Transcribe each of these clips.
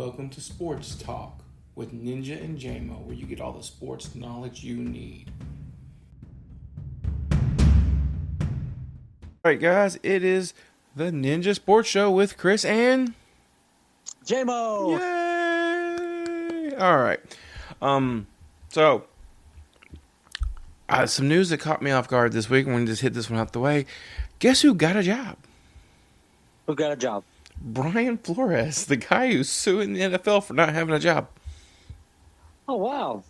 Welcome to Sports Talk with Ninja and JMO, where you get all the sports knowledge you need. All right, guys, it is the Ninja Sports Show with Chris and JMO. Yay! All right. So some news that caught me off guard this week. I'm going to just hit this one out the way. Guess who got a job? Who got a job? Brian Flores, the guy who's suing the NFL for not having a job. Oh, wow.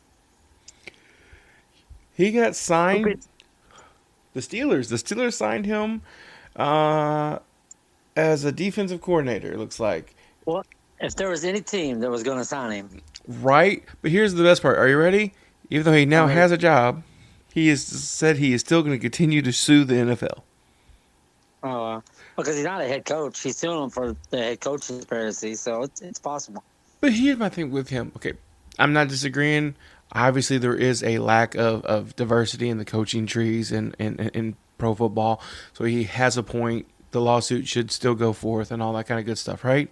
He got signed. The Steelers signed him as a defensive coordinator, it looks like. Well, if there was any team that was going to sign him. Right? But here's the best part. Are you ready? Even though he now has a job, he has said he is still going to continue to sue the NFL. Oh, because he's not a head coach. He's suing him for the head coach conspiracy, so it's possible. But here's my thing with him. Okay, I'm not disagreeing. Obviously, there is a lack of diversity in the coaching trees in pro football. So he has a point. The lawsuit should still go forth and all that kind of good stuff, right?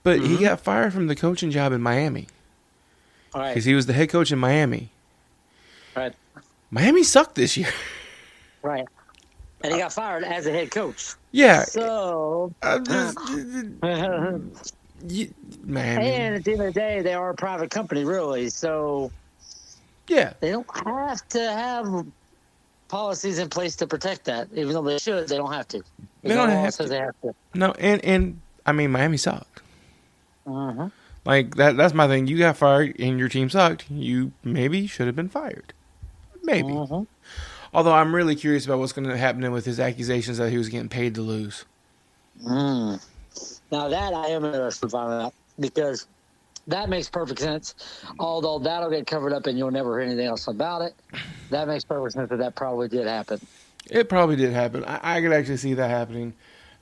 But he got fired from the coaching job in Miami. All right. Because he was the head coach in Miami. Right. Miami sucked this year. Right. And he got fired as a head coach. Yeah. So. I'm just, Miami. And at the end of the day, they are a private company, really. So. Yeah. They don't have to have policies in place to protect that. Even though they should, they don't have to. They don't have to. They have to. No, and I mean, Miami sucked. Uh-huh. Like, that's my thing. You got fired and your team sucked. You maybe should have been fired. Maybe. Uh-huh. Although I'm really curious about what's going to happen with his accusations that he was getting paid to lose. Now that I am interested in finding out because that makes perfect sense. Although that'll get covered up and you'll never hear anything else about it. That makes perfect sense that probably did happen. It probably did happen. I could actually see that happening.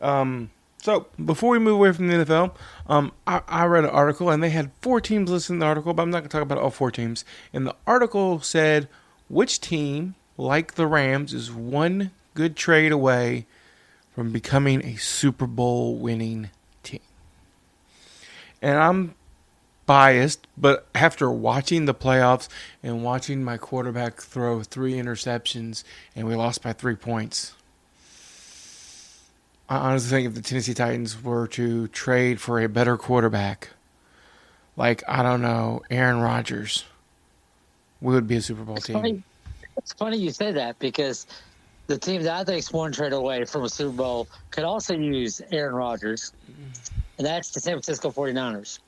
So before we move away from the NFL, I read an article and they had 4 teams listed in the article, but I'm not going to talk about all 4 teams. And the article said which team, like the Rams, is one good trade away from becoming a Super Bowl winning team. And I'm biased, but after watching the playoffs and watching my quarterback throw 3 interceptions and we lost by 3 points, I honestly think if the Tennessee Titans were to trade for a better quarterback, like, I don't know, Aaron Rodgers, we would be a Super Bowl team. It's funny you say that because the team that I think is one trade away from a Super Bowl could also use Aaron Rodgers, and that's the San Francisco 49ers.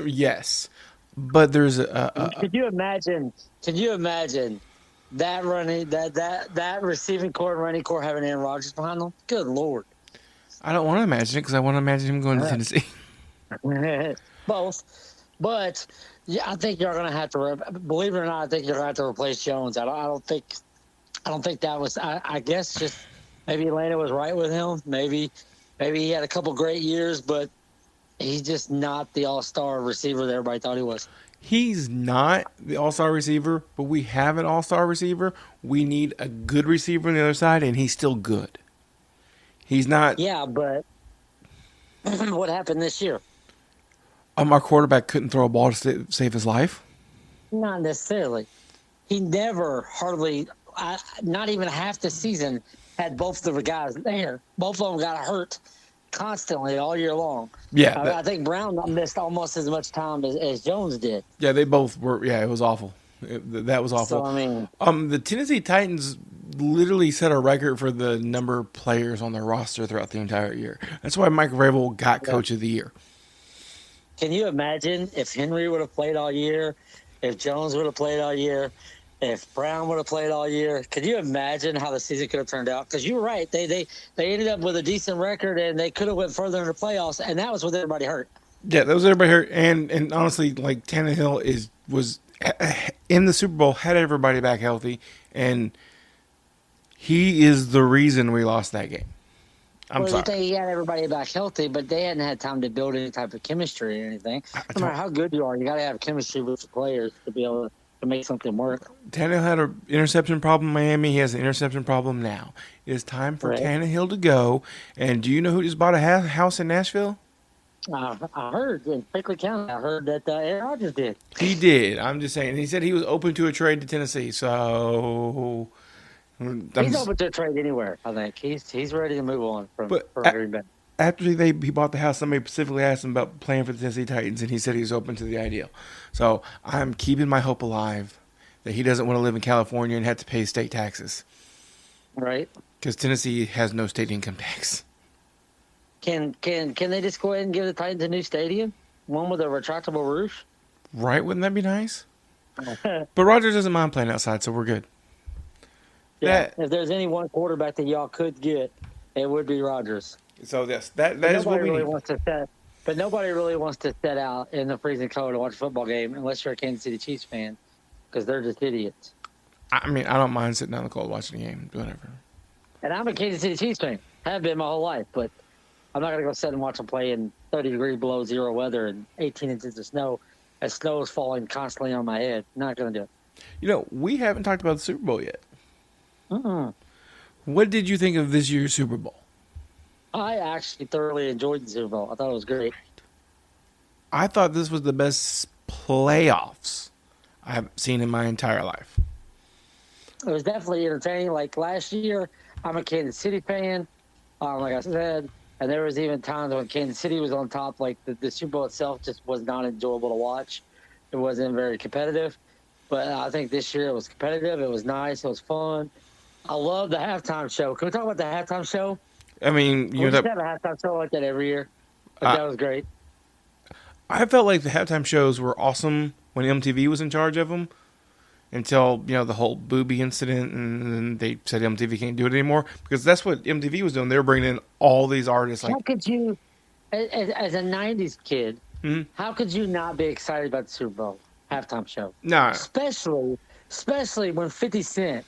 Yes, but there's Could you imagine that running that receiving core and running core having Aaron Rodgers behind them? Good Lord. I don't want to imagine it because I want to imagine him going to Tennessee. Both. But yeah, I think you're going to have to, believe it or not, I think you're going to have to replace Jones. I don't think that was, I guess just maybe Atlanta was right with him. Maybe he had a couple great years, but he's just not the all-star receiver that everybody thought he was. He's not the all-star receiver, but we have an all-star receiver. We need a good receiver on the other side, and he's still good. He's not. Yeah, but what happened this year? Our quarterback couldn't throw a ball to save his life. Not necessarily. He never hardly, not even half the season, had both of the guys there. Both of them got hurt constantly all year long. Yeah. I think Brown missed almost as much time as Jones did. Yeah, they both were. Yeah, it was awful. That was awful. So, I mean, the Tennessee Titans literally set a record for the number of players on their roster throughout the entire year. That's why Mike Vrabel got Coach of the Year. Can you imagine if Henry would have played all year, if Jones would have played all year, if Brown would have played all year? Could you imagine how the season could have turned out? Because you were right. They ended up with a decent record, and they could have went further in the playoffs, and that was with everybody hurt. Yeah, that was everybody hurt. And honestly, like, Tannehill was in the Super Bowl, had everybody back healthy, and he is the reason we lost that game. I'm sorry. He had everybody back healthy, but they hadn't had time to build any type of chemistry or anything. No matter how good you are, you got to have chemistry with the players to be able to make something work. Tannehill had an interception problem in Miami. He has an interception problem now. It is time for Tannehill to go. And do you know who just bought a house in Nashville? I heard in Pickle County. I heard that Aaron Rodgers did. He did. I'm just saying. He said he was open to a trade to Tennessee. So I'm He's just, open to a trade anywhere. I think he's ready to move on but from Green Bay. after he bought the house, somebody specifically asked him about playing for the Tennessee Titans, and he said he was open to the idea. So I'm keeping my hope alive that he doesn't want to live in California and have to pay state taxes Right? because Tennessee has no state income tax. Can they just go ahead and give the Titans a new stadium, one with a retractable roof? Right? Wouldn't that be nice? Yeah. But Rogers doesn't mind playing outside, so we're good. That If there's any one quarterback that y'all could get, it would be Rodgers. so yes, that is what we need. But nobody really wants to set out in the freezing cold to watch a football game unless you're a Kansas City Chiefs fan, because they're just idiots. I mean, I don't mind sitting down in the cold watching a game, whatever. And I'm a Kansas City Chiefs fan. Have been my whole life, but I'm not gonna go sit and watch them play in 30-degree below zero weather and 18 inches of snow as snow is falling constantly on my head. Not gonna do it. You know, we haven't talked about the Super Bowl yet. Mm-mm. What did you think of this year's Super Bowl? I actually thoroughly enjoyed the Super Bowl. I thought it was great. I thought this was the best playoffs I've seen in my entire life. It was definitely entertaining. Like last year, I'm a Kansas City fan, like I said, and there was even times when Kansas City was on top. Like the Super Bowl itself just was not enjoyable to watch. It wasn't very competitive. But I think this year it was competitive. It was nice. It was fun. I love the halftime show. Can we talk about the halftime show? I mean, We you just know, have a halftime show like that every year. But that was great. I felt like the halftime shows were awesome when MTV was in charge of them until, the whole booby incident, and then they said MTV can't do it anymore because that's what MTV was doing. They were bringing in all these artists like, How could you, as a '90s kid, hmm? how could you not be excited about the Super Bowl halftime show? Nah, Especially when 50 Cent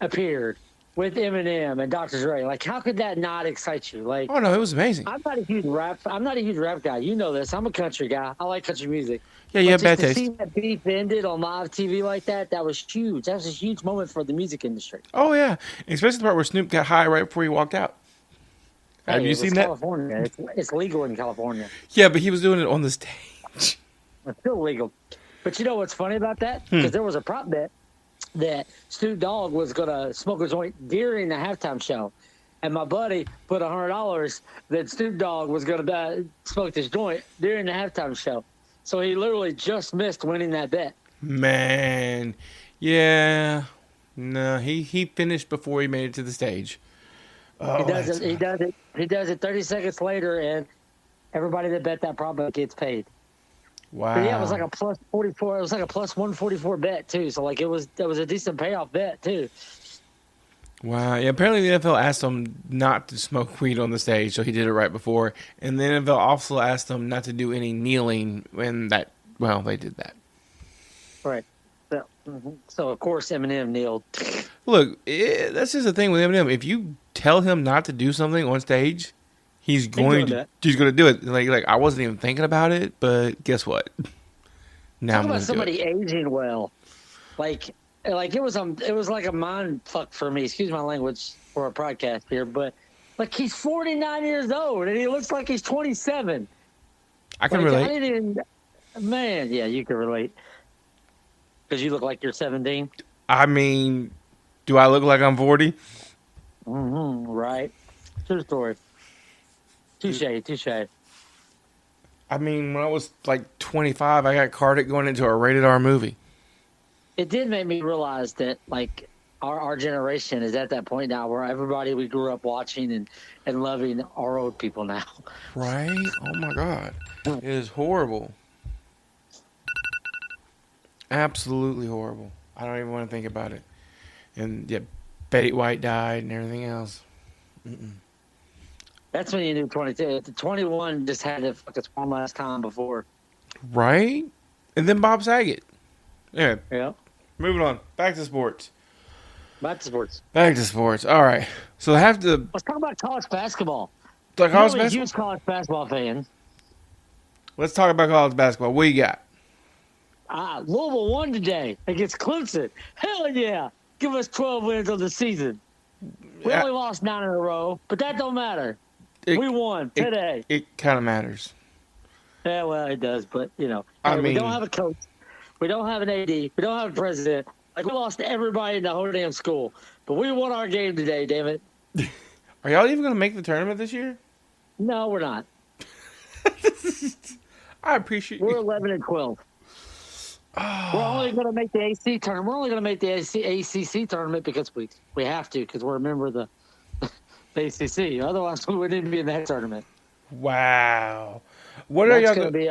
appeared with Eminem and Dr. Dre. Like, how could that not excite you? Like, oh no, it was amazing. I'm not a huge rap guy. You know this. I'm a country guy. I like country music. Yeah, you But have bad just to taste. see that beef ended on live TV like that, that was huge. That was a huge moment for the music industry. Oh yeah, especially the part where Snoop got high right before he walked out. Have Hey, you it was seen that? California. It's legal in California. Yeah, but he was doing it on the stage. It's still legal. But you know what's funny about that? Hmm. Because there was a prop bet that Snoop Dogg was going to smoke a joint during the halftime show. And my buddy put $100 that Snoop Dogg was going to smoke this joint during the halftime show. So he literally just missed winning that bet. Man, yeah, no, he finished before he made it to the stage. Oh, He does that's it. He does it. He does it 30 seconds later, and everybody that bet that prop bet gets paid. wow. But yeah, it was like a plus 44. It was like a plus 144 bet too. So like it was a decent payoff bet too. Wow. Yeah, apparently the NFL asked him not to smoke weed on the stage, so he did it right before. And the NFL also asked him not to do any kneeling when that. Well, they did that. Right. So of course Eminem kneeled. Look, that's just the thing with Eminem. If you tell him not to do something on stage, he's going to do it. Like I wasn't even thinking about it, but guess what? Now Talk I'm about going to do it. somebody aging well. Like it was like a mind fuck for me. Excuse my language for a podcast here, but like he's 49 years old and he looks like he's 27. I can Like, relate. Man, yeah, you can relate. Because you look like you're 17. I mean, do I look like I'm 40? Mm-hmm, right. True story. Touche. I mean, when I was like 25, I got carded going into a rated R movie. It did make me realize that, like, our generation is at that point now where everybody we grew up watching and loving are old people now. Right? Oh my God. It is horrible. Absolutely horrible. I don't even want to think about it. And yeah, Betty White died and everything else. Mm-mm. That's when you knew 22. 21 just had to fuck us one last time before. Right? And then Bob Saget. Yeah. Yeah. Moving on. Back to sports. Back to sports. Back to sports. All right. So I have to. Let's talk about college basketball. Like I'm college a basketball? huge college basketball fan. Let's talk about college basketball. What you got? Louisville won today against Clemson. Hell yeah. Give us 12 wins on the season. We only lost 9 in a row, but that don't matter. We won today. It kind of matters. Yeah, well, it does, but I hey, we don't mean, have a coach, we don't have an AD, we don't have a president. Like we lost everybody in the whole damn school, but we won our game today. Damn it! are y'all even gonna make the tournament this year? No, we're not. I appreciate We're you. 11-12. We're only going to make the AC tournament. We're only going to make the ACC tournament because we have to because we're a member of the ACC. Otherwise, we wouldn't even be in that tournament. Wow. What are That's y'all going to going? be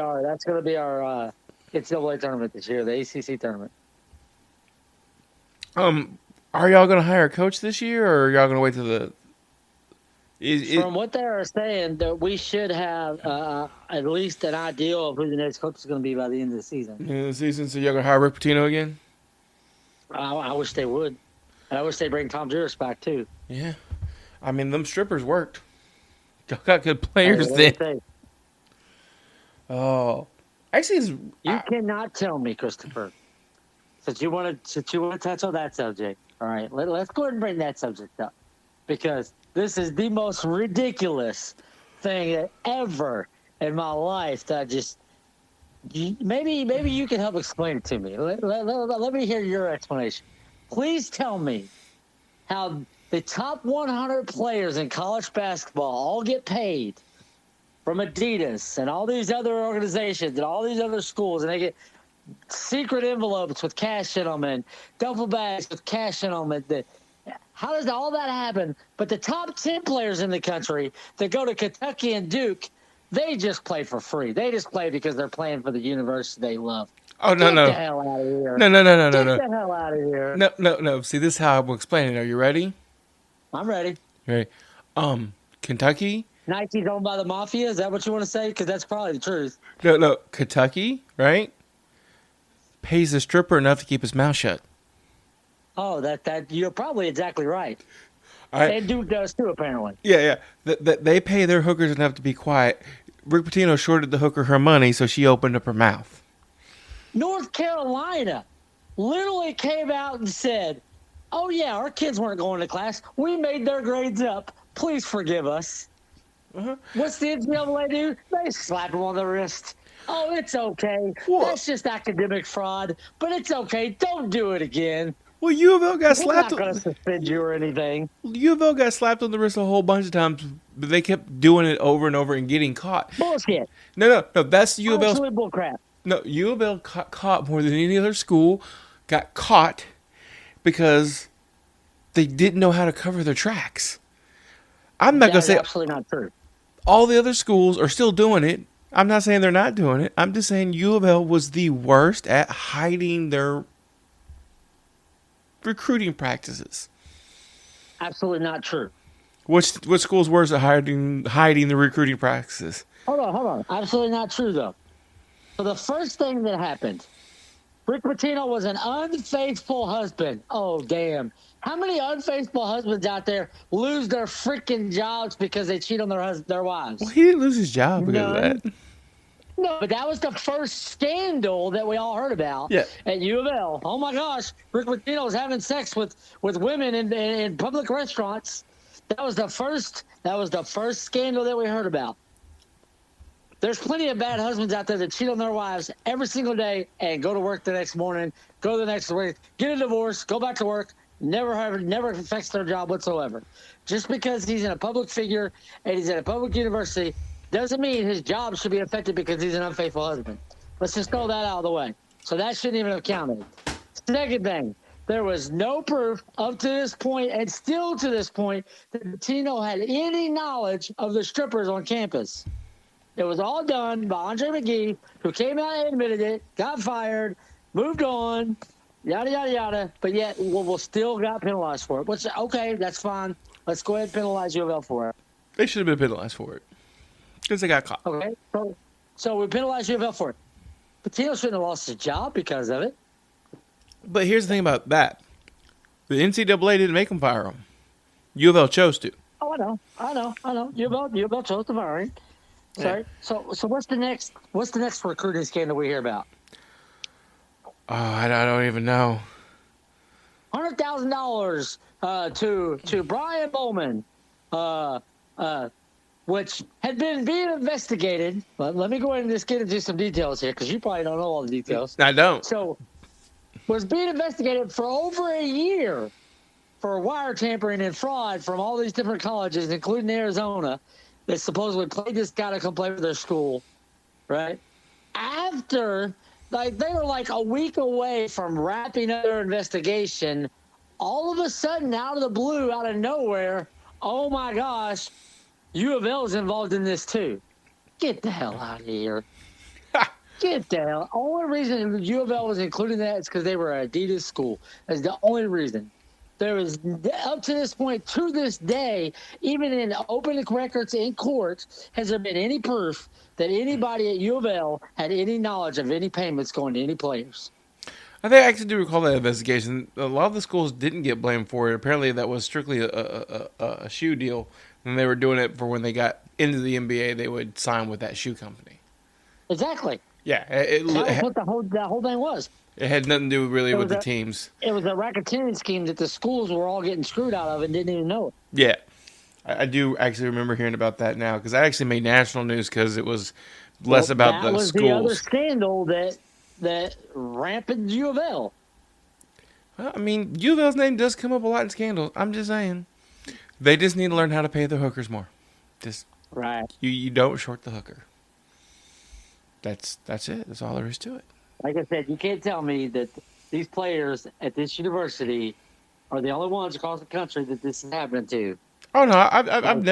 our NCAA tournament this year, the ACC tournament. Are y'all gonna hire a coach this year, or are y'all gonna wait till the? Is it From what they are saying, that we should have at least an idea of who the next coach is going to be by the end of the season. in the season? So y'all gonna hire Rick Pitino again? I wish they would. And I wish they'd bring Tom Juris back too. Yeah. I mean, them strippers worked. Y'all got good Hey, players what do then. they say? Oh, actually, You cannot tell me, Christopher, since you want to touch on that subject. All right, let's go ahead and bring that subject up because this is the most ridiculous thing that ever in my life that I just maybe you can help explain it to me. Let me hear your explanation. Please tell me how the top 100 players in college basketball all get paid from Adidas and all these other organizations and all these other schools, and they get secret envelopes with cash in them and duffel bags with cash in them. How does all that happen? But the top 10 players in the country that go to Kentucky and Duke, they just play for free. They just play because they're playing for the university they love. oh no Get the no hell out of here. no no no no no Get no the hell out of here. no. See, this is how I'm explaining it. Are you ready? I'm ready. Ready? Kentucky. Nike's owned by the mafia. Is that what you want to say? Because that's probably the truth. No, Kentucky, right? Pays the stripper enough to keep his mouth shut. Oh, that you're probably exactly right. All right. And Duke does too, apparently. Yeah. They pay their hookers enough to be quiet. Rick Pitino shorted the hooker her money, so she opened up her mouth. North Carolina literally came out and said, "Oh yeah, our kids weren't going to class. We made their grades up. Please forgive us." Uh-huh. What's the NCAA do? They slap them on the wrist. Oh, it's okay. What? That's just academic fraud, but it's okay. Don't do it again. Well, U of L got We're not slapped. going to suspend you or anything. U of L got slapped on the wrist a whole bunch of times, but they kept doing it over and over and getting caught. Bullshit. No. That's U of L's. Absolute bullcrap. No, U of L got caught more than any other school. Got caught because they didn't know how to cover their tracks. I'm not That gonna is say absolutely not true. all the other schools are still doing it. I'm not saying they're not doing it. I'm just saying U of L was the worst at hiding their recruiting practices. Absolutely not true. What school's worse at hiding the recruiting practices? Hold on. Absolutely not true, though. So the first thing that happened, Rick Pitino was an unfaithful husband. Oh, damn. How many unfaithful husbands out there lose their freaking jobs because they cheat on their wives? Well, he didn't lose his job because None. of that. No, but that was the first scandal that we all heard about Yeah. at U of L. Oh my gosh, Rick Pitino was having sex with women in public restaurants. That was the first scandal that we heard about. There's plenty of bad husbands out there that cheat on their wives every single day and go to work the next morning, go the next week, get a divorce, go back to work, never affects their job whatsoever. Just because he's in a public figure and he's at a public university doesn't mean his job should be affected because he's an unfaithful husband. Let's just throw that out of the way. So that shouldn't even have counted. Second thing, there was no proof up to this point and still to this point that Pitino had any knowledge of the strippers on campus. It was all done by Andre McGee, who came out and admitted it, got fired, moved on, yada, yada, yada. But yet, we'll still got penalized for it. Which, okay, that's fine. Let's go ahead and penalize U of L for it. They should have been penalized for it because they got caught. Okay, so we penalized U of L for it. Pitino shouldn't have lost his job because of it. But here's the thing about that: the NCAA didn't make them fire him. U of L chose to. Oh, I know. U of L chose to fire him. Sorry. So what's the next recruiting scandal we hear about? Oh, I don't even know. $100,000 to Brian Bowman. which had been being investigated. Let me go ahead and just get into some details here because you probably don't know all the details. I don't. So, was being investigated for over a year for wire tampering and fraud from all these different colleges, including Arizona, that supposedly played this guy to come play for their school, right? After, like, they were like a week away from wrapping up their investigation, all of a sudden, out of the blue, out of nowhere, oh my gosh, U of L is involved in this too. Get the hell out of here. Get the hell. Only reason U of L was including that is because they were an Adidas school. That's the only reason. There was, up to this point, to this day, even in open records in court, has there been any proof that anybody at U of L had any knowledge of any payments going to any players? I think I actually do recall that investigation. A lot of the schools didn't get blamed for it. Apparently, that was strictly a shoe deal, and they were doing it for when they got into the NBA. They would sign with that shoe company. Exactly. Yeah, That was what the whole thing was. it had nothing to do really with the a- teams. It was a racketeering scheme that the schools were all getting screwed out of and didn't even know it. Yeah, I do actually remember hearing about that now because I actually made national news because it was less about that the was the other schools. scandal that rampant U of L. Well, I mean, U of L's name does come up a lot in scandals. I'm just saying, they just need to learn how to pay the hookers more. Just Right. you don't short the hooker. That's it. That's all there is to it. Like I said, you can't tell me that these players at this university are the only ones across the country that this is happening to. Oh no, I've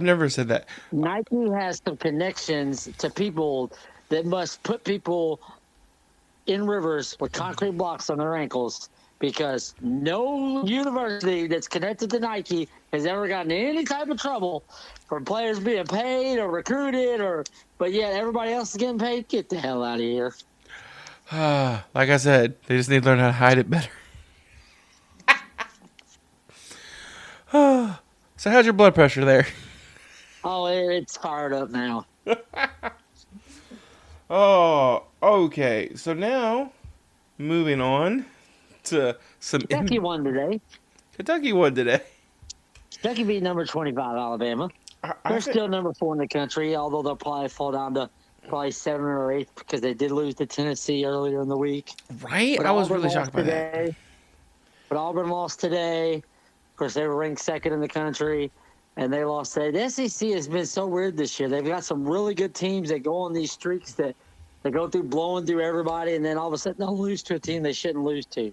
never said that. Nike has some connections to people that must put people in rivers with concrete blocks on their ankles because no university that's connected to Nike has ever gotten in any type of trouble for players being paid or recruited but yet everybody else is getting paid. Get the hell out of here. Like I said, they just need to learn how to hide it better. So how's your blood pressure there? Oh, it's fired up now. Oh, okay. So now, moving on to some Kentucky won today. Kentucky won today. Kentucky beat number 25 Alabama. They're still number 4 in the country, although they'll probably fall down to probably 7th or 8th because they did lose to Tennessee earlier in the week. Right? But I was Auburn really shocked by that. But Auburn lost today. Of course, they were ranked 2nd in the country, and they lost today. The SEC has been so weird this year. They've got some really good teams that go on these streaks that they go through blowing through everybody, and then all of a sudden they'll lose to a team they shouldn't lose to.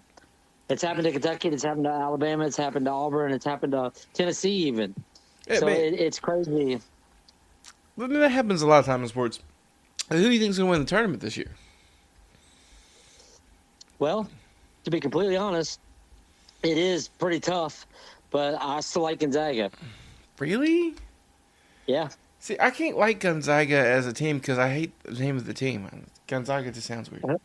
It's happened to Kentucky. It's happened to Alabama. It's happened to Auburn. It's happened to Tennessee even. Yeah, So man, it's crazy. that happens a lot of time in sports. Who do you think is going to win the tournament this year? Well, to be completely honest, it is pretty tough, but I still like Gonzaga. Really? Yeah. See, I can't like Gonzaga as a team because I hate the name of the team. Gonzaga just sounds weird.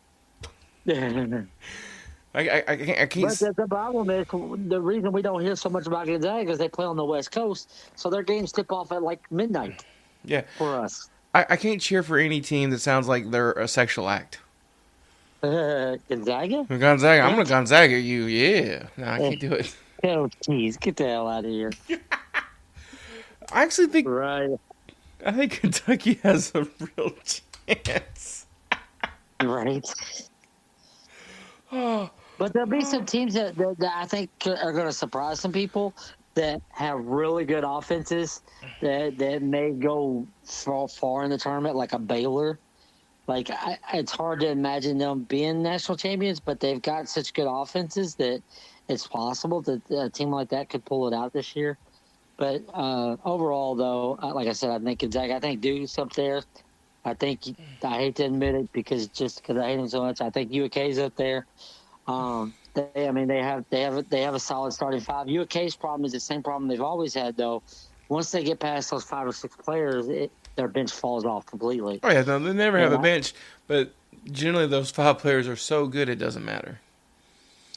I can't. But the problem is the reason we don't hear so much about Gonzaga is they play on the West Coast, so their games tip off at like midnight. Yeah, for us. I can't cheer for any team that sounds like they're a sexual act. Gonzaga? Gonzaga, I'm gonna Gonzaga you. Yeah, no, I can't do it. Oh, jeez, get the hell out of here! I actually think. Right. I think Kentucky has a real chance. Right. Oh. But there'll be some teams that I think are going to surprise some people that have really good offenses that may go far in the tournament, like a Baylor. Like it's hard to imagine them being national champions, but they've got such good offenses that it's possible that a team like that could pull it out this year. But overall, though, like I said, I think Gonzaga. I think Duke's up there. I hate to admit it because I hate them so much. I think UK's up there. They have a solid starting 5. UK's problem is the same problem they've always had, though. Once they get past those 5 or 6 players, their bench falls off completely. Oh yeah, no, they never have a bench, but generally those 5 players are so good it doesn't matter.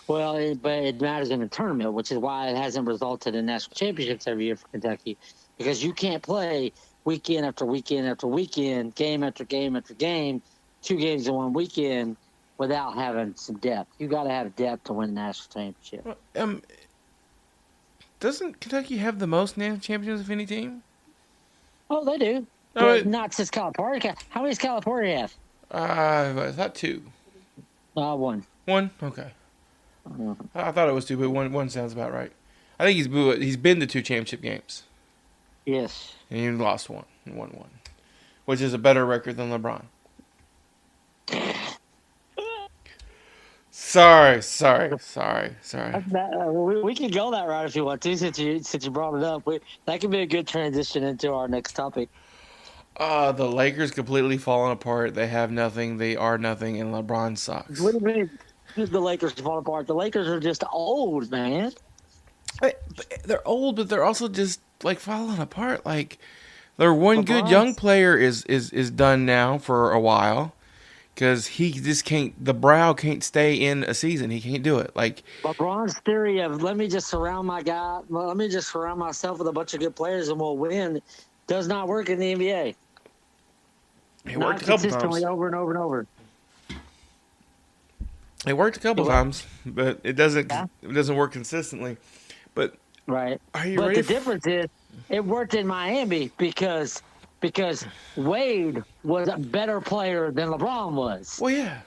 Well, but it matters in the tournament, which is why it hasn't resulted in national championships every year for Kentucky, because you can't play weekend after weekend after weekend, game after game after game, 2 games in one weekend without having some depth. You got to have depth to win the national championship. Doesn't Kentucky have the most national championships of any team? Oh, they do, No, but not since Calipari. How many does Calipari have? is that two? One. One? Okay. Mhm. I thought it was two, but one sounds about right. I think he's been to two championship games, Yes. and he lost one and won one, which is a better record than LeBron. Sorry. We can go that route if you want to, since you brought it up. That could be a good transition into our next topic. The Lakers completely falling apart. They have nothing. They are nothing, and LeBron sucks. What do you mean the Lakers fall apart? The Lakers are just old, man. They're old, but they're also just like falling apart. Like their one good young LeBron's player is done now for a while because he just can't. The brow can't stay in a season. He can't do it. Like LeBron's theory of let me just surround myself with a bunch of good players and we'll win does not work in the NBA. it Not worked a couple consistently times. over and over and over. It worked a couple times, but it doesn't. Yeah. It doesn't work consistently. But Right. are you But ready? the difference is it worked in Miami because Wade was a better player than LeBron was. Well, yeah.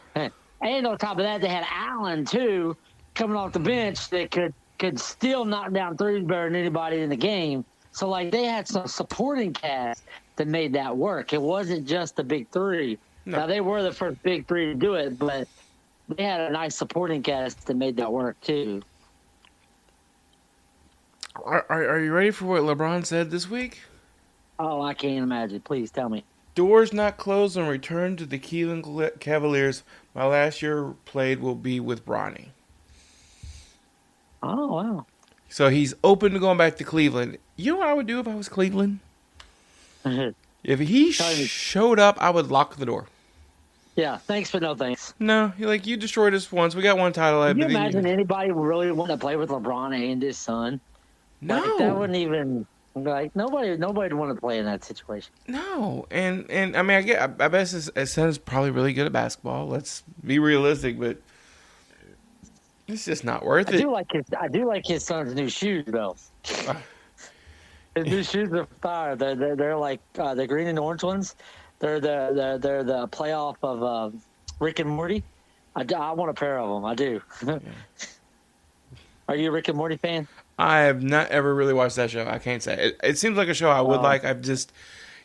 And on top of that, they had Allen too coming off the bench that could still knock down threes better than anybody in the game. So like they had some supporting cast that made that work. It wasn't just the big three. No. Now they were the first big three to do it, but they had a nice supporting cast that made that work too. Are you ready for what LeBron said this week? Oh, I can't imagine. Please tell me. Doors not closed on return to the Cleveland Cavaliers. My last year played will be with Bronny. Oh wow. So he's open to going back to Cleveland. You know what I would do if I was Cleveland? If he showed up, I would lock the door. Yeah, thanks but no thanks. No, you destroyed us once. We got one title. Can you imagine anybody really want to play with LeBron and his son? No, Like, that wouldn't even nobody would want to play in that situation. no, and I mean, I bet his son's probably really good at basketball. Let's be realistic, but it's just not worth I it. do like his son's new shoes though. His new shoes are fire. They're like the green and orange ones. They're the playoff of Rick and Morty. I want a pair of them. I do. Are you a Rick and Morty fan? I have not ever really watched that show. I can't say it seems like a show I would like. I've just,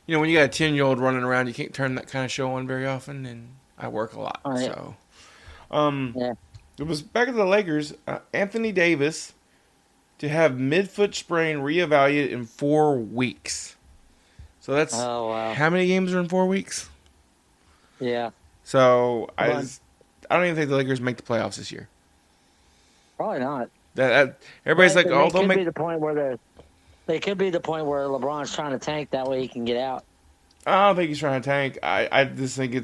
when you got a 10-year-old running around, you can't turn that kind of show on very often, and I work a lot. Yeah. So, Yeah. it was back to the Lakers. Anthony Davis to have midfoot sprain reevaluated in 4 weeks. So that's Oh wow. how many games are in 4 weeks? Yeah. So I But- don't even think the Lakers make the playoffs this year. Probably not. That everybody's like, oh, they'll They make. could be the point where LeBron's trying to tank that way he can get out. I don't think he's trying to tank. I just think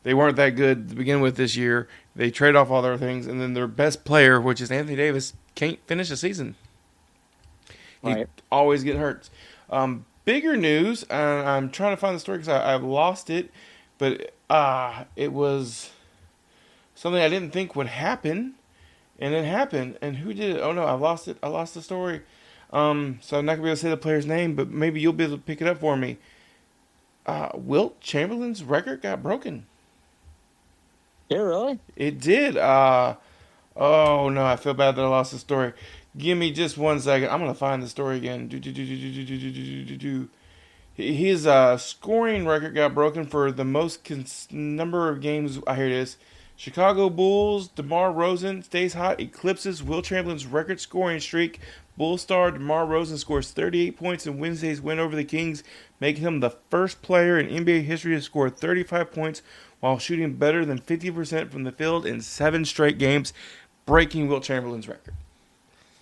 they weren't that good to begin with this year. They trade off all their things, and then their best player, which is Anthony Davis, can't finish the season. He Right. always get hurt. Bigger news. I'm trying to find the story because I've lost it, but it was something I didn't think would happen, and it happened. And who did it? Oh no, I lost it. I lost the story. So I'm not gonna be able to say the player's name, but maybe you'll be able to pick it up for me. Wilt Chamberlain's record got broken. Yeah, really? It did. Oh no, I feel bad that I lost the story. Give me just 1 second. I'm gonna find the story again. His scoring record got broken for the most number of games. I hear this. Chicago Bulls, DeMar Rosen stays hot, eclipses Wilt Chamberlain's record scoring streak. Bulls star DeMar Rosen scores 38 points in Wednesday's win over the Kings, making him the first player in NBA history to score 35 points while shooting better than 50% from the field in 7 straight games, breaking Wilt Chamberlain's record.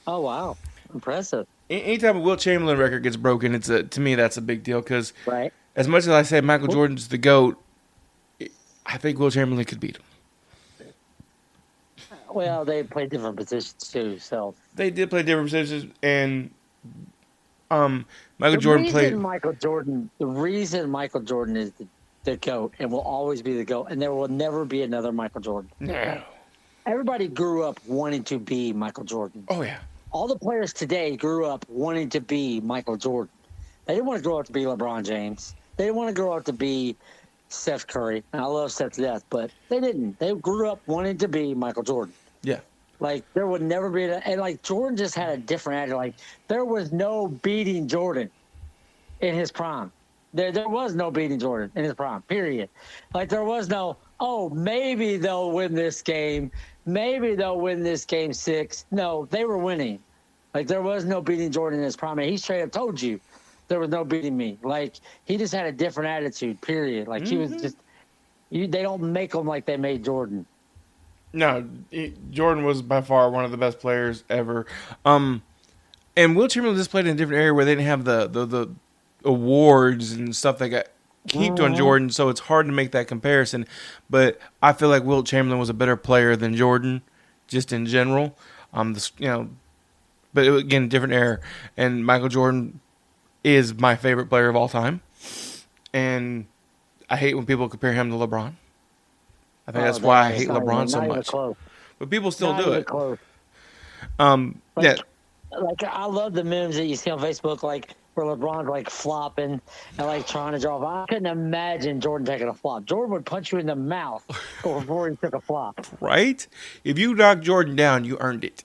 Oh wow, impressive. Anytime a Wilt Chamberlain record gets broken, to me that's a big deal because Right. as much as I say Michael Jordan's the GOAT, I think Wilt Chamberlain could beat him. Well, they play different positions too, so They did play different positions, and Michael Jordan played. The reason Michael Jordan is the GOAT and will always be the GOAT, and there will never be another Michael Jordan. No. Everybody grew up wanting to be Michael Jordan. Oh yeah. All the players today grew up wanting to be Michael Jordan. They didn't want to grow up to be LeBron James. They didn't want to grow up to be Steph Curry. And I love Steph to death, but they didn't. They grew up wanting to be Michael Jordan. Yeah. Like there would never be, and like Jordan just had a different attitude. Like there was no beating Jordan in his prime. There was no beating Jordan in his prime. Period. Like there was no, oh, maybe they'll win this game. Maybe they'll win this game 6. No, they were winning. Like there was no beating Jordan in his prime. And he straight up told you there was no beating me. Like he just had a different attitude. Period. Like he was just. They don't make him like they made Jordan. No, Jordan was by far one of the best players ever. And Will Chamberlain just played in a different area where they didn't have the awards and stuff that got heaped on Jordan, so it's hard to make that comparison. But I feel like Wilt Chamberlain was a better player than Jordan, just in general. But it was, again, different era. And Michael Jordan is my favorite player of all time. And I hate when people compare him to LeBron. I think that's why I hate LeBron so much. But people still do it. Yeah. Like I love the memes that you see on Facebook, like where LeBron's like flopping and like trying to draw. I couldn't imagine Jordan taking a flop. Jordan would punch you in the mouth before he took a flop. Right? If you knock Jordan down, you earned it.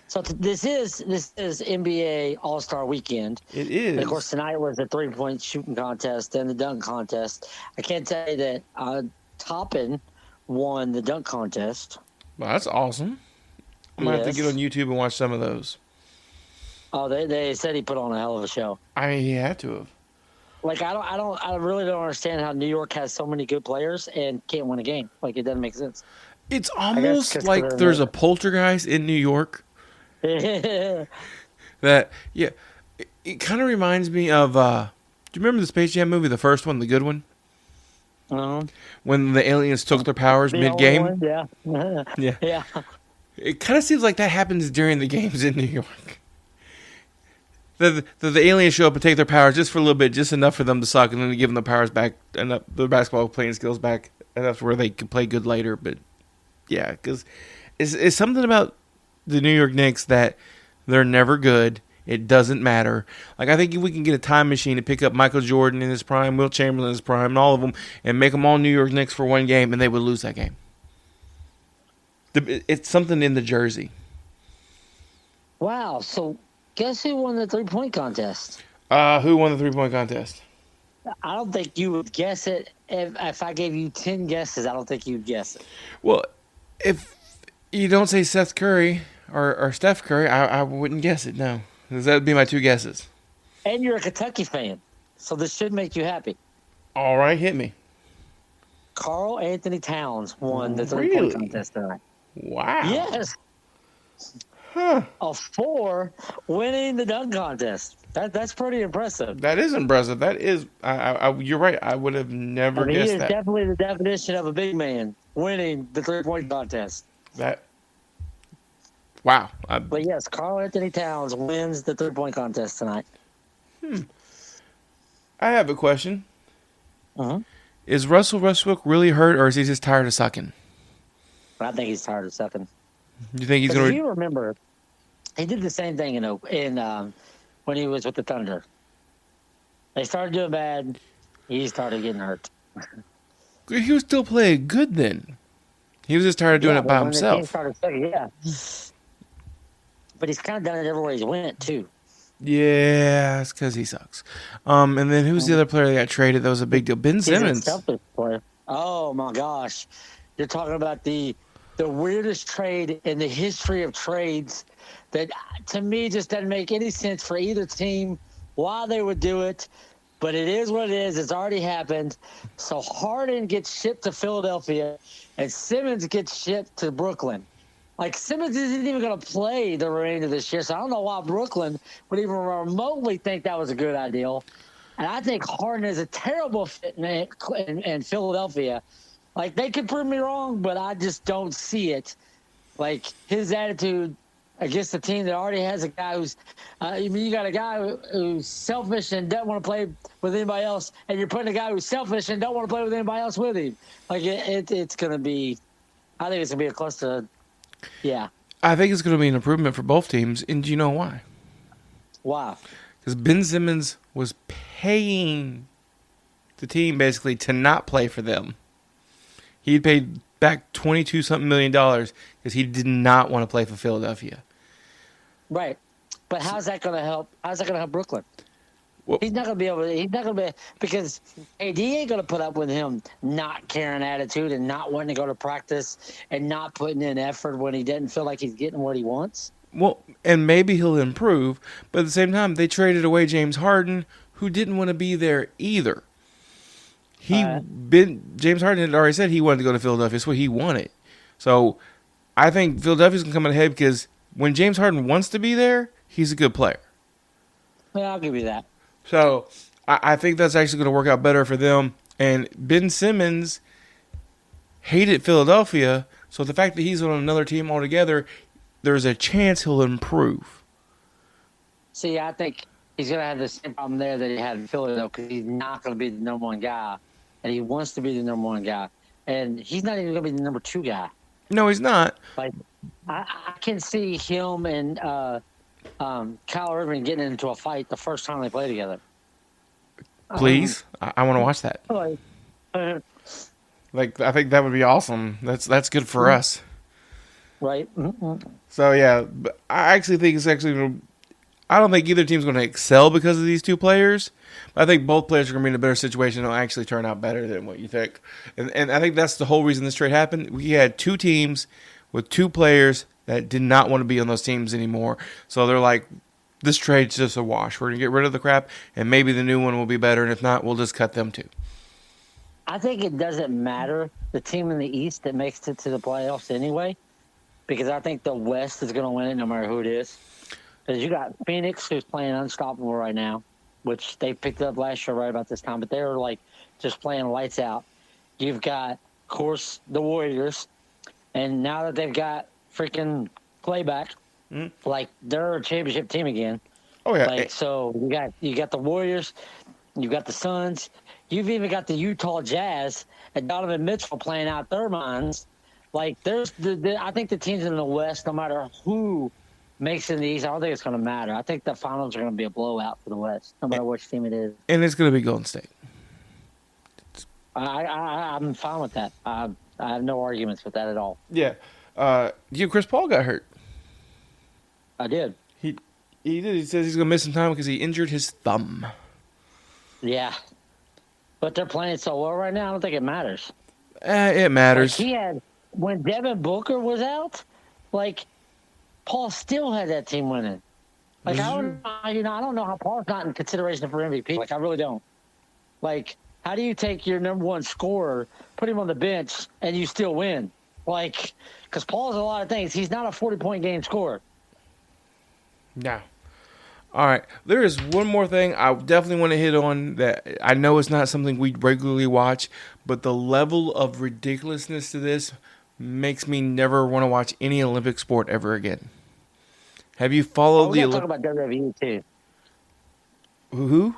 So this is NBA All-Star Weekend. It is. And of course, tonight was the 3-point shooting contest and the dunk contest. I can't tell you that Toppin won the dunk contest. Well, that's awesome. I'm going to have to get on YouTube and watch some of those. Oh, they said he put on a hell of a show. I mean, he had to have. Like I really don't understand how New York has so many good players and can't win a game. Like it doesn't make sense. It's almost like there's a poltergeist in New York. That it kind of reminds me of. Do you remember the Space Jam movie, the first one, the good one? When the aliens took their powers mid-game. Yeah. Yeah. It kind of seems like that happens during the games in New York. The aliens show up and take their powers just for a little bit, just enough for them to suck, and then they give them the powers back and the basketball playing skills back enough where they can play good later. But yeah, because it's something about the New York Knicks that they're never good. It doesn't matter. Like I think if we can get a time machine to pick up Michael Jordan in his prime, Wilt Chamberlain in his prime, and all of them, and make them all New York Knicks for one game, and they would lose that game. It's something in the jersey. Wow. So guess who won the 3-point contest? Who won the 3-point contest? I don't think you would guess it. If I gave you 10 guesses, I don't think you'd guess it. Well, if you don't say Seth Curry or Steph Curry, I wouldn't guess it, no. Because that would be my 2 guesses. And you're a Kentucky fan, so this should make you happy. All right, hit me. Karl Anthony Towns won the 3-point contest tonight. Wow. Yes. Huh. A 4 winning the dunk contest. That's pretty impressive. That is impressive. That is, you're right. I would have never guessed he is that. Definitely the definition of a big man winning the 3-point contest. Wow. But yes, Karl Anthony Towns wins the 3-point contest tonight. I have a question. Uh-huh. Is Russell Westbrook really hurt, or is he just tired of sucking? I think he's tired of sucking. Do you think he's going to? If you remember, he did the same thing in when he was with the Thunder. They started doing bad. He started getting hurt. He was still playing good then. He was just tired of doing it by himself. Yeah. But he's kind of done it everywhere he's went, too. Yeah, it's because he sucks. And then who's the other player that got traded? That was a big deal. Ben Simmons. He's a selfish player. Oh, my gosh. You're talking about the weirdest trade in the history of trades that, to me, just doesn't make any sense for either team, why they would do it. But it is what it is. It's already happened. So Harden gets shipped to Philadelphia, and Simmons gets shipped to Brooklyn. Like, Simmons isn't even going to play the remainder of this year, so I don't know why Brooklyn would even remotely think that was a good idea. And I think Harden is a terrible fit in Philadelphia. Like, they could prove me wrong, but I just don't see it. Like, his attitude against a team that already has a guy who's you got a guy who's selfish and doesn't want to play with anybody else, and you're putting a guy who's selfish and don't want to play with anybody else with him. Like, it's going to be – I think it's going to be a close to – yeah. I think it's going to be an improvement for both teams, and do you know why? Why? because Ben Simmons was paying the team basically to not play for them. He paid back $22-something million because he did not want to play for Philadelphia. Right. But how's that going to help? How's that going to help Brooklyn? Well, He's not going to be able to. He's not going to be because AD ain't going to put up with him not caring attitude and not wanting to go to practice and not putting in effort when he doesn't feel like he's getting what he wants. well, and maybe he'll improve, but at the same time, they traded away James Harden, who didn't want to be there either. James Harden had already said he wanted to go to Philadelphia. That's what he wanted. So I think Philadelphia's gonna come ahead because when James Harden wants to be there, he's a good player. Yeah, I'll give you that. So I think that's actually going to work out better for them. And Ben Simmons hated Philadelphia, so the fact that he's on another team altogether, there's a chance he'll improve. See, I think he's going to have the same problem there that he had in Philly, though, because he's not going to be the number one guy, and he wants to be the number one guy. And he's not even going to be the number two guy. No, he's not. Like, I can see him and Kyle Irving getting into a fight the first time they play together. Please, I want to watch that. Like, I think that would be awesome. That's good for us. Right. So yeah, but I actually think it's actually. I don't think either team's going to excel because of these two players. But I think both players are going to be in a better situation. It'll actually turn out better than what you think. And I think that's the whole reason this trade happened. We had two teams with two players that did not want to be on those teams anymore. So they're like, this trade's just a wash. We're going to get rid of the crap, and maybe the new one will be better. And if not, we'll just cut them too. I think it doesn't matter the team in the East that makes it to the playoffs anyway, because I think the West is going to win it no matter who it is. Because you got Phoenix, who's playing unstoppable right now, which they picked up last year right about this time, but they were like just playing lights out. You've got, of course, the Warriors, and now that they've got freaking Clay back, like they're a championship team again. Oh yeah. Like so, you got the Warriors, you got the Suns, you've even got the Utah Jazz and Donovan Mitchell playing out their minds. Like there's I think the teams in the West, no matter who makes it in the East, I don't think it's going to matter. I think the finals are going to be a blowout for the West, no matter which team it is. And it's going to be Golden State. I'm fine with that. I have no arguments with that at all. Yeah. Chris Paul got hurt. I did. He did. He says he's going to miss some time because he injured his thumb. Yeah. But they're playing so well right now, I don't think it matters. It matters. Like when Devin Booker was out, like, Paul still had that team winning. Like, I don't know how Paul's not in consideration for MVP. Like, I really don't. Like, how do you take your number one scorer, put him on the bench, and you still win? Like, because Paul's a lot of things. He's not a 40-point game scorer. No. All right. There is one more thing I definitely want to hit on that I know it's not something we regularly watch, but the level of ridiculousness to this makes me never want to watch any Olympic sport ever again. Have you followed we got to talk about WWE, too. Who?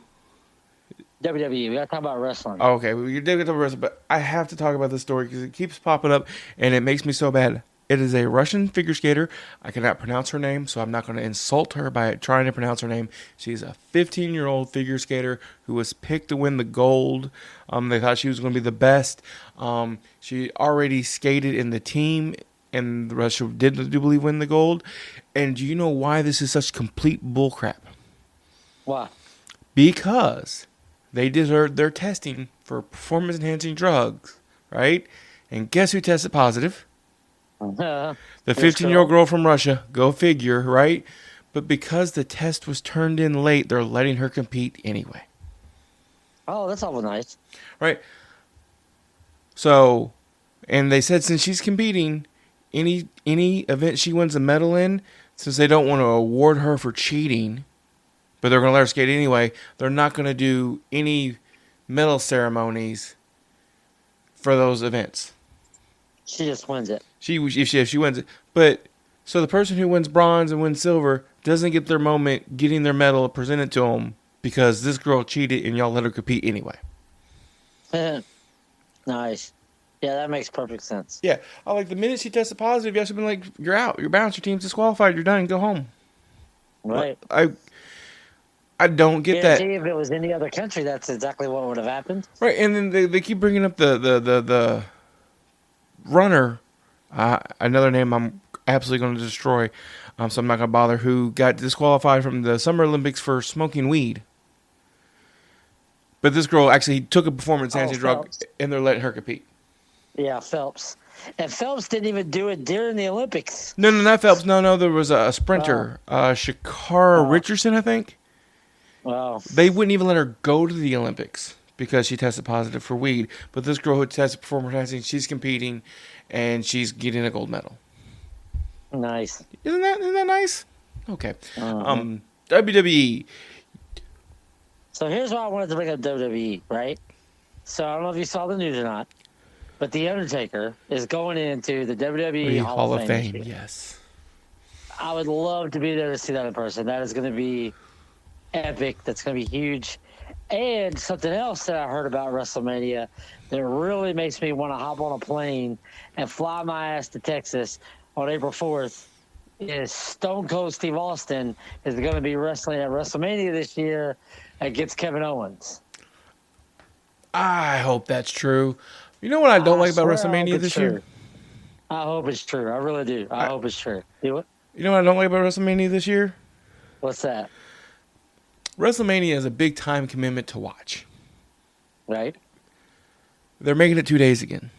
WWE. We got to talk about wrestling. Oh, okay, we did get to wrestling, but I have to talk about this story because it keeps popping up, and it makes me so bad. It is a Russian figure skater. I cannot pronounce her name, so I'm not going to insult her by trying to pronounce her name. She's a 15-year-old figure skater who was picked to win the gold. They thought she was going to be the best. She already skated in the team, and Russia did, do believe, win the gold. And do you know why this is such complete bullcrap? Why? Because they did their testing for performance-enhancing drugs, right? And guess who tested positive? The 15-year-old girl from Russia. Go figure, right? But because the test was turned in late, they're letting her compete anyway. Oh, that's awful nice. Right? So, and they said since she's competing, any event she wins a medal in, since they don't want to award her for cheating, but they're going to let her skate anyway, they're not going to do any medal ceremonies for those events. She just wins it. If she wins it. But, so the person who wins bronze and wins silver doesn't get their moment getting their medal presented to them because this girl cheated and y'all let her compete anyway. Nice. Yeah, that makes perfect sense. Yeah. I like the minute she tested positive, you should have been like, you're out. You're bounced. Your team's disqualified. You're done. Go home. Right. I don't get that. Guarantee if it was any other country, that's exactly what would have happened. Right, and then they keep bringing up the runner, another name I'm absolutely going to destroy, so I'm not going to bother, who got disqualified from the Summer Olympics for smoking weed. But this girl actually took a performance-enhancing drug, Phelps. and they're letting her compete. Yeah, Phelps. And Phelps didn't even do it during the Olympics. No, not Phelps. No, there was a sprinter, Shakara Richardson, I think. Wow. They wouldn't even let her go to the Olympics because she tested positive for weed. But this girl who tested performance-enhancing, she's competing, and she's getting a gold medal. Nice. Isn't that nice? Okay. Uh-huh. WWE. So here's why I wanted to bring up WWE, right? So I don't know if you saw the news or not, but The Undertaker is going into the WWE Hall of Fame. this year. Yes. I would love to be there to see that in person. That is going to be epic. That's going to be huge. And something else that I heard about WrestleMania that really makes me want to hop on a plane and fly my ass to Texas on April 4th is Stone Cold Steve Austin is going to be wrestling at WrestleMania this year against Kevin Owens. I hope that's true. You know what I don't like about swear I hope WrestleMania it's this true. year? I hope it's true. I really do. I hope it's true. Do it. You know what I don't like about WrestleMania this year? What's that? WrestleMania is a big time commitment to watch. Right? They're making it 2 days again.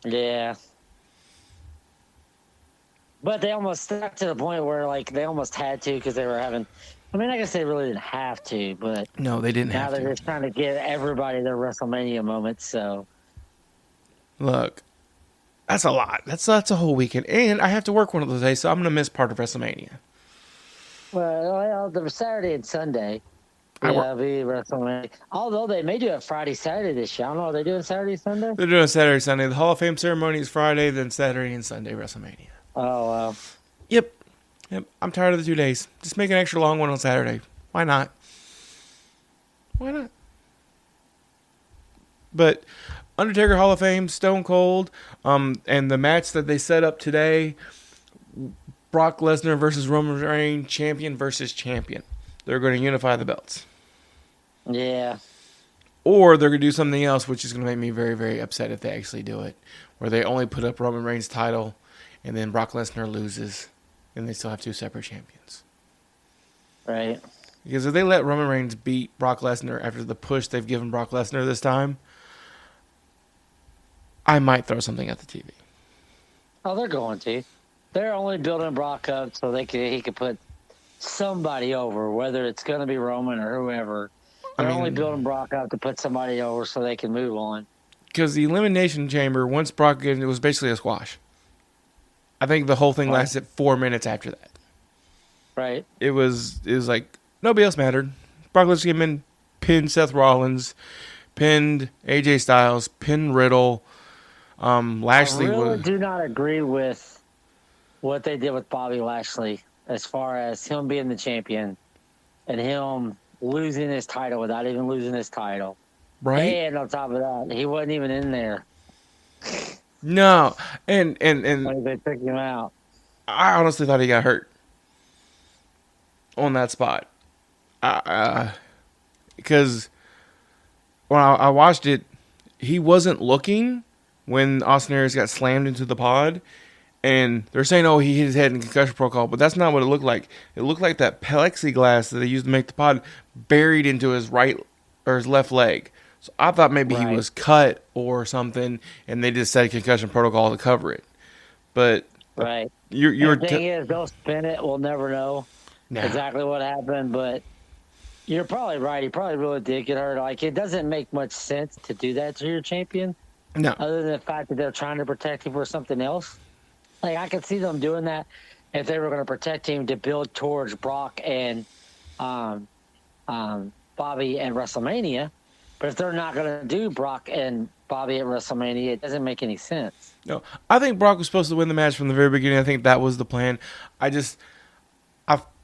Yeah. But they almost got to the point where, like, they almost had to because they were having. I mean, I guess they really didn't have to, but No, they didn't now have they're to. just trying to get everybody their WrestleMania moments. So, Look, that's a lot. That's a whole weekend. And I have to work one of those days, so I'm going to miss part of WrestleMania. well, the Saturday and Sunday. I Yeah, work- it'll be WrestleMania. Although they may do it Friday, Saturday this year. I don't know. Are they doing Saturday, Sunday? They're doing Saturday, Sunday. The Hall of Fame ceremony is Friday, then Saturday and Sunday WrestleMania. Oh, wow. Yep. I'm tired of the 2 days. Just make an extra long one on Saturday. Why not? Why not? But Undertaker Hall of Fame, Stone Cold, and the match that they set up today, Brock Lesnar versus Roman Reigns, champion versus champion. They're going to unify the belts. Yeah. Or they're going to do something else, which is going to make me very, very upset if they actually do it, where they only put up Roman Reigns' title, and then Brock Lesnar loses, and they still have two separate champions. Right. Because if they let Roman Reigns beat Brock Lesnar after the push they've given Brock Lesnar this time, I might throw something at the TV. Oh, they're going to. They're only building Brock up so he could put somebody over, whether it's going to be Roman or whoever. They're only building Brock up to put somebody over so they can move on. Because the Elimination Chamber, once Brock, it was basically a squash. I think the whole thing lasted 4 minutes after that. Right. It was like nobody else mattered. Brock Lesnar came in, pinned Seth Rollins, pinned AJ Styles, pinned Riddle. Lashley I really was. do not agree with what they did with Bobby Lashley as far as him being the champion and him losing his title without even losing his title. Right? And on top of that, he wasn't even in there No. And when they took him out. I honestly thought he got hurt on that spot. Because when I watched it, he wasn't looking when Austin Aries got slammed into the pod. And they're saying, oh, he hit his head in concussion protocol. But that's not what it looked like. It looked like that plexiglass that they used to make the pod buried into his right or his left leg. So I thought maybe he was cut or something, and they just said concussion protocol to cover it. But Right. you're the thing is, they'll spin it. We'll never know Nah. exactly what happened, but you're probably right. He probably really did get hurt. Like, it doesn't make much sense to do that to your champion, No. other than the fact that they're trying to protect him for something else. Like, I could see them doing that if they were going to protect him to build towards Brock and Bobby at WrestleMania. But if they're not going to do Brock and Bobby at WrestleMania, it doesn't make any sense. No, I think Brock was supposed to win the match from the very beginning. I think that was the plan. I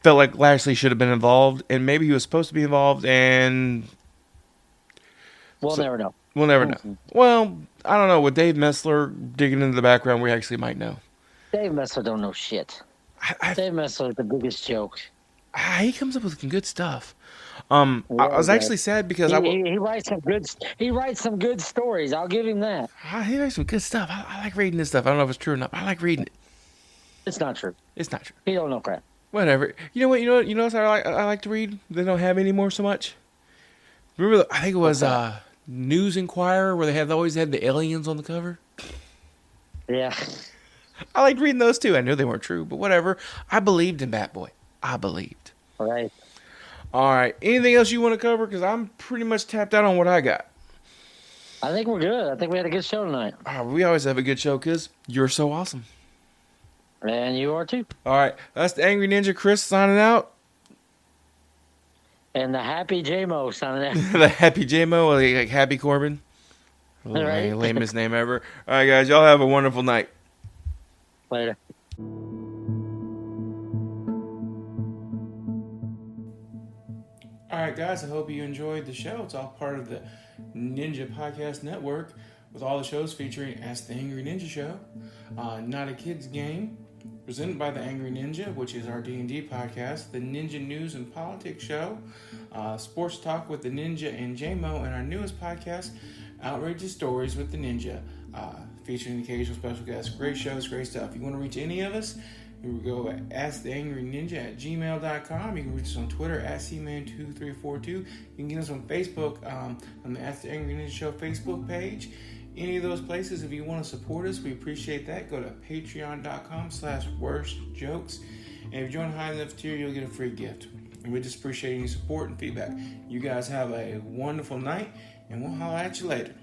felt like Lashley should have been involved, and maybe he was supposed to be involved, and We'll never know. we'll never know. Well, I don't know. With Dave Messler digging into the background, we actually might know. Dave Messler don't know shit. I Dave Messler is the biggest joke. He comes up with some good stuff. I Really was good. actually sad because He writes some good. He writes some good stories. I'll give him that. he makes some good stuff. I like reading this stuff. I don't know if it's true or not, but I like reading it. It's not true. It's not true. He don't know crap. Whatever. You know what? You know what I like to read. They don't have anymore so much. Remember, I think it was News Inquirer where they always had the aliens on the cover. Yeah. I liked reading those too. I knew they weren't true, but whatever. I believed in Batboy. I believed. Right. All right. Anything else you want to cover? Because I'm pretty much tapped out on what I got. I think we're good. I think we had a good show tonight. We always have a good show because you're so awesome. And you are too. All right. That's the Angry Ninja Chris signing out. And the Happy J-Mo signing out. The Happy J-Mo, like Happy Corbin. Right. Lamest name ever. All right, guys. Y'all have a wonderful night. Later. All right, guys, I hope you enjoyed the show. It's all part of the Ninja Podcast Network with all the shows featuring Ask the Angry Ninja Show, Not a Kid's Game, presented by the Angry Ninja, which is our D&D podcast, the Ninja News and Politics Show, Sports Talk with the Ninja and J-Mo, and our newest podcast, Outrageous Stories with the Ninja, featuring occasional special guests. Great shows, great stuff. If you want to reach any of us, you can go at asktheangryninja@gmail.com. You can reach us on Twitter at cman2342. You can get us on Facebook on the Ask the Angry Ninja Show Facebook page. Any of those places, if you want to support us, we appreciate that. Go to patreon.com/worstjokes. And if you join high enough tier, you'll get a free gift. And we just appreciate any support and feedback. You guys have a wonderful night, and we'll holler at you later.